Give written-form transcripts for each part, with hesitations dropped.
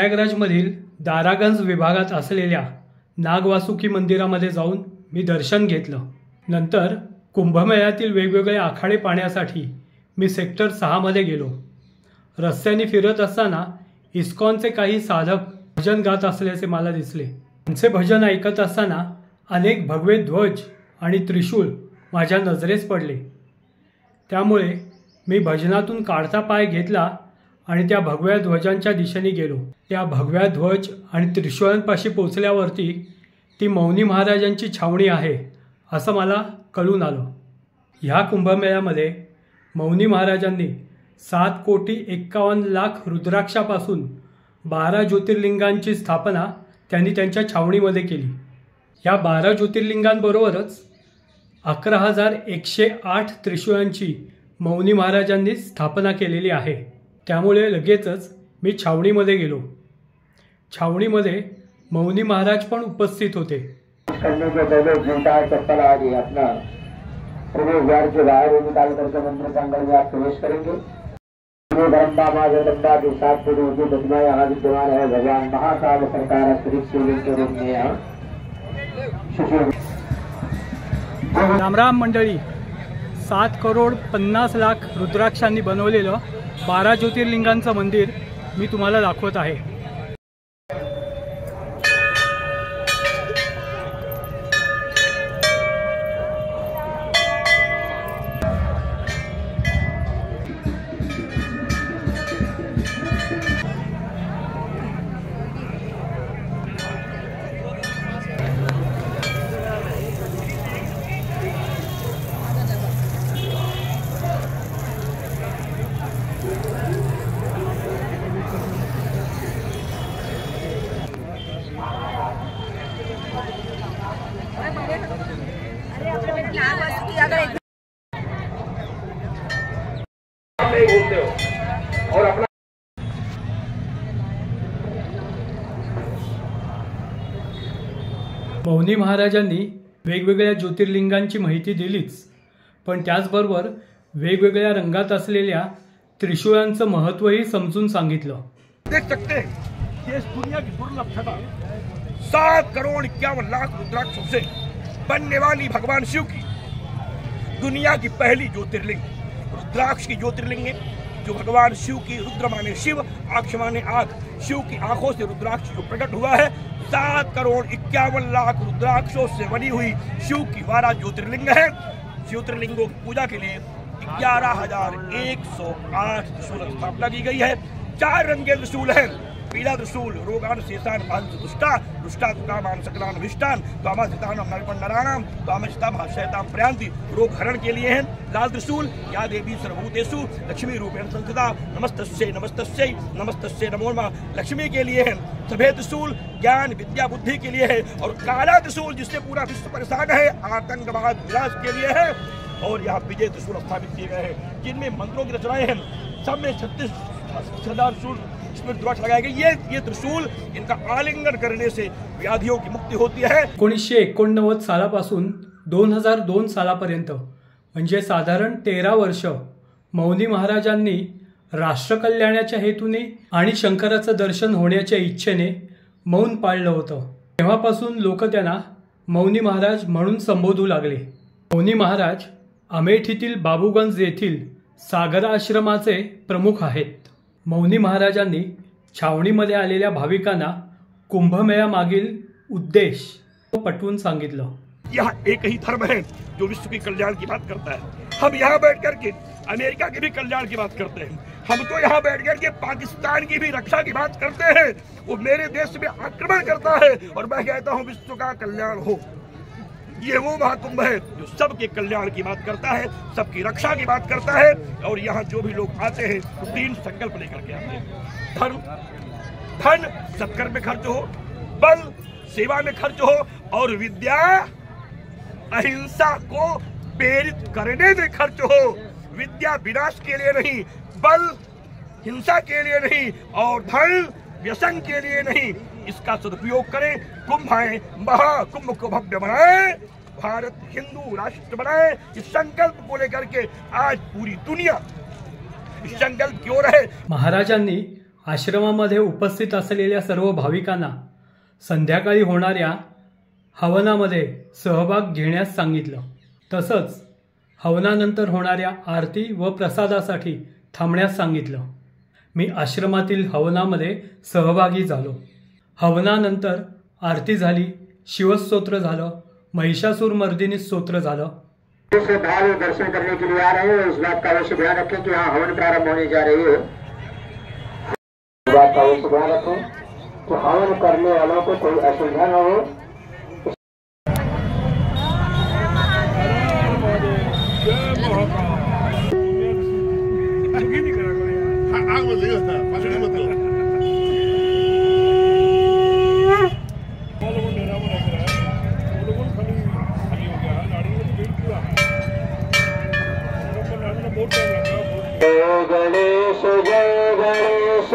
प्रयागराजमधील दारागंज विभागात असलेल्या नागवासुकी मंदिरामध्ये जाऊन मी दर्शन घेतलं। नंतर कुंभमेळ्यातील वेगवेगळे आखाडे पाहण्यासाठी मी सेक्टर 6 मध्ये गेलो। रस्त्याने फिरत असताना इस्कॉनचे काही साधक भजन गात असल्याचे मला दिसले। त्यांचे भजन ऐकत असताना अनेक भगवे ध्वज आणि त्रिशूळ माझ्या नजरेस पडले। त्यामुळे मी भजनातून काढता पाय घेतला आणि त्या भगव्या ध्वजांच्या दिशेने गेलो। त्या भगव्या ध्वज आणि त्रिशूळांपाशी पोचल्यावरती ती मौनी महाराजांची छावणी आहे असं मला कळून आलं। ह्या कुंभमेळ्यामध्ये मौनी महाराजांनी 7,51,00,000 रुद्राक्षापासून 12 ज्योतिर्लिंगांची स्थापना त्यांनी त्यांच्या छावणीमध्ये केली। या 12 ज्योतिर्लिंगांबरोबरच 11,108 त्रिशूळांची मौनी महाराजांनी स्थापना केलेली आहे। त्यामुळे लगेचच मी छावणीमध्ये गेलो। छावणीमध्ये मौनी महाराज पण उपस्थित होते। करने के पहले जूता चप्पल आदि अपना प्रवेश द्वार के बाहर निकाल करके मंदिर प्रांगण में आप प्रवेश करेंगे। ब्रह्मा माँ जगदम्बा के 7 फुट ऊंची प्रतिमा यहाँ विद्यमान है। भगवान महाकाल सरकार अतिरिक्त शिवलिंग के रूप में यहाँ रामराम मंडळी, 7,50,00,000 रुद्राक्षांनी बनवलेलं 12 ज्योतिर्लिंगांचं मंदिर मी तुम्हाला दाखवत आहे। मौनी महाराजांनी वेगवेगळ्या ज्योतिर्लिंगांची माहिती दिलीच, पण त्याचबरोबर वेगवेगळ्या रंगात असलेल्या त्रिशूळांचं महत्त्वही समजून सांगितलं। देख सकते हैं ये इस दुनिया की दुर्लभ छटा 7,51,00,000 रुद्राक्षों से बनने वाली भगवान शिव की दुनिया की पहली ज्योतिर्लिंग रुद्राक्ष की ज्योतिर्लिंग है, जो भगवान शिव की रुद्र माने शिव, आँख माने आँख, शिव की आंखों से रुद्राक्ष जो प्रकट हुआ है। 7,51,00,000 रुद्राक्षों से बनी हुई शिव की 12 ज्योतिर्लिंग है। ज्योतिर्लिंगों की पूजा के लिए 11,108 त्रिशूल स्थापना की गई है। 4 रंग के त्रिशूल हैं। पीला त्रिशूल रोगान शेषान भांस दुष्टा दुष्टा कामान सकलान विष्टान कामा सितान नरपन नराणाम कामचिता भाषयताम प्रयांति रोग हरण के लिए हैं। लाल त्रिशूल या देवी सर्वभूतेषु लक्ष्मी रूपेण संस्थिता नमस्तस्यै नमस्तस्यै नमस्तस्यै नमो नमः लक्ष्मी के लिए हैं। सफेद त्रिशूल ज्ञान विद्या बुद्धि के लिए है। और काला त्रिशूल जिससे पूरा विश्व परेशान है, आतंकवाद विनाश के लिए है। और यहाँ विजय त्रिशूल स्थापित किए गए हैं, जिनमें मंत्रों की रचनाएं हैं। सब में 36 त्रिशूल इसमें रुद्राक्ष लगाए गए। ये त्रिशूल इनका आलिंगन करने से व्याधियों की मुक्ति होती है। 1989 सालापासून 2002 सालापर्यंत म्हणजे साधारण 13 वर्ष मौनी महाराजांनी राष्ट्रकल्याणाच्या हेतूने आणि शंकराचं दर्शन होण्याच्या इच्छेने मौन पाळलं होतं। तेव्हापासून लोक त्यांना मौनी महाराज म्हणून संबोधू लागले। मौनी महाराज अमेठीतील बाबूगंज येथील सागर आश्रमाचे प्रमुख आहेत। मौनी महाराजांनी छावणीमध्ये आलेल्या भाविकांना कुंभमेळा मागील उद्देश पटवून सांगितलं। यहाँ एक ही धर्म है जो विश्व के कल्याण की बात करता है। हम यहाँ बैठ करके अमेरिका के भी कल्याण की बात करते हैं। हम तो यहाँ बैठ करके पाकिस्तान की भी रक्षा की बात करते हैं। वो मेरे देश में आक्रमण करता है और मैं कहता हूँ विश्व का कल्याण हो। ये वो महाकुंभ है जो सबके कल्याण की बात करता है, सबकी रक्षा की बात करता है। और यहाँ जो भी लोग आते हैं तो 3 संकल्प लेकर के आते हैं। धन सत्कर्म में खर्च हो, बल सेवा में खर्च हो, और विद्या अहिंसा को प्रेरित करने में खर्च हो। विद्या विनाश के लिए नहीं, बल हिंसा के लिए नहीं, और धन व्यसन के लिए नहीं। इसका सदुपयोग करें। कुंभ आए, महाकुंभ को भव्य बनाए, भारत हिंदू राष्ट्र बनाए। इस संकल्प को लेकर के आज पूरी दुनिया इस संकल्प की ओर है। महाराजांनी आश्रमामध्ये उपस्थित असलेल्या सर्व भाविकांना संध्याकाळी होणाऱ्या हवनामध्ये सहभाग घेण्यास सांगितलं. तसंच हवनानंतर होणाऱ्या आरती व प्रसादासाठी थांबण्यास सांगितलं. मी आश्रमातील हवनामध्ये सहभागी झालो. हवनानंतर आरती झाली, शिवस्तोत्र झालं, महिषासुरमर्दिनी स्तोत्र झालं. श्रद्धालु दर्शन करने के लिए आ रहे हो, इस बात का अवश्य ध्यान रखें कि हाँ हवन प्रारंभ होने जा रही है. इस बात का अवश्य ध्यान रखें कि हवन करने वालों को कोई असुविधा न हो. जय गणेश जय गणेश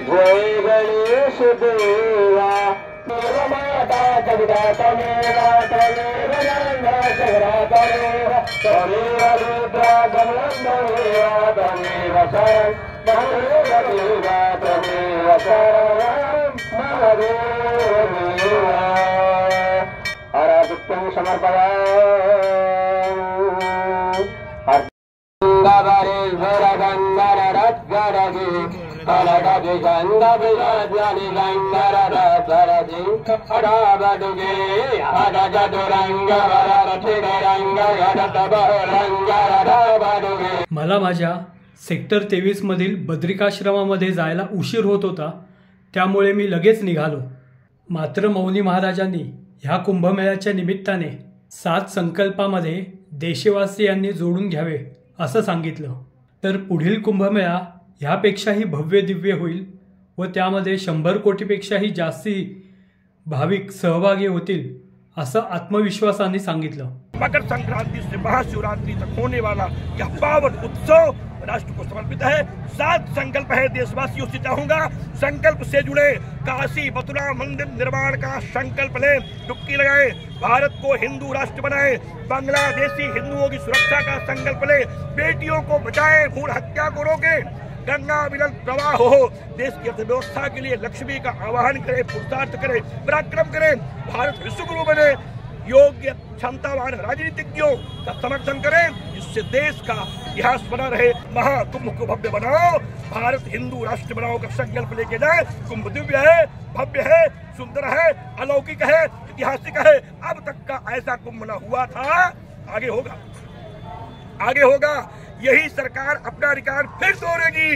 जय गणेश देवा. माता कविता तमेव तमेव गंगा सगरा तमेव तमेव रुद्रा गमनमेव तमेव शरण तमेव देवा तमेव शरणं महादेव. आराधित्यं समर्पयामि. मला माझ्या सेक्टर 23 मधील बद्रिकाश्रमामध्ये जायला उशीर होत होता, त्यामुळे मी लगेच निघालो. मात्र मौनी महाराजांनी ह्या कुंभमेळ्याच्या निमित्ताने 7 संकल्पामध्ये देशवासियांनी जोडून घ्यावे असं सांगितलं. तर पुढील कुंभमेळा ह्यापेक्षाही भव्य दिव्य होईल व त्यामध्ये 100 कोटीपेक्षाही जास्ती भाविक सहभागी होतील असं आत्मविश्वासाने सांगितलं. मकर संक्रांति से महाशिवरात्रि तक होने वाला यह पावन उत्सव राष्ट्र को समर्पित है. 7 संकल्प है. देशवासियों से चाहूंगा संकल्प से जुड़े. काशी मथुरा मंदिर निर्माण का संकल्प लें, डुबकी लगाए, भारत को हिंदू राष्ट्र बनाए, बांग्लादेशी हिंदुओं की सुरक्षा का संकल्प ले, बेटियों को बचाएं, भ्रूण हत्या को रोके, गंगा विलल प्रवाह हो, देश की अर्थव्यवस्था के लिए लक्ष्मी का आवाहन करें, पुरुषार्थ करें, पराक्रम करें, भारत विश्वगुरु बने, योग्य क्षमतावान राजनीतिज्ञों का समर्थन करें, जिससे देश का इतिहास बना रहे. महाकुंभ को भव्य बनाओ, भारत हिंदू राष्ट्र बनाओ का संकल्प लेके जाए. कुंभ दिव्य है, भव्य है, सुंदर है, अलौकिक है, ऐतिहासिक है. अब तक का ऐसा कुंभ न हुआ था, आगे होगा, आगे होगा. यही सरकार अपना रिकॉर्ड फिर तोड़ेगी.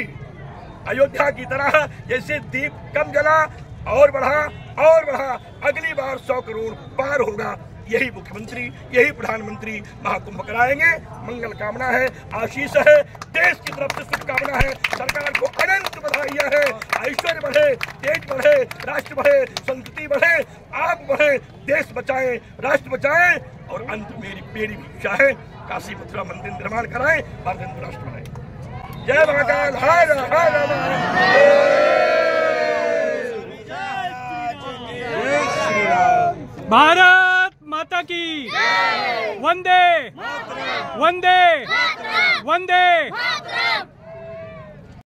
अयोध्या की तरह जैसे दीप कम जला और बढ़ा और बढ़ा, अगली बार 100 करोड़ पार होगा. यही मुख्यमंत्री, यही प्रधानमंत्री महाकुंभ कराएंगे. मंगल कामना है, आशीष है, देश की तरफ से शुभकामना है. सरकार को अनंत बधाइयां है. ऐश्वर्य बढ़े, तेज बढ़े, राष्ट्र बढ़े, संस्कृति बढ़े, आप बढ़े, देश बचाएं, राष्ट्र बचाएं. और अंत मेरी भी इच्छा है, काशी मथुरा मंदिर निर्माण कराएं, भारत हिंदू राष्ट्र बनाएं. जय महाकाल. हर हर भारत माता की वंदे वंदे वंदे.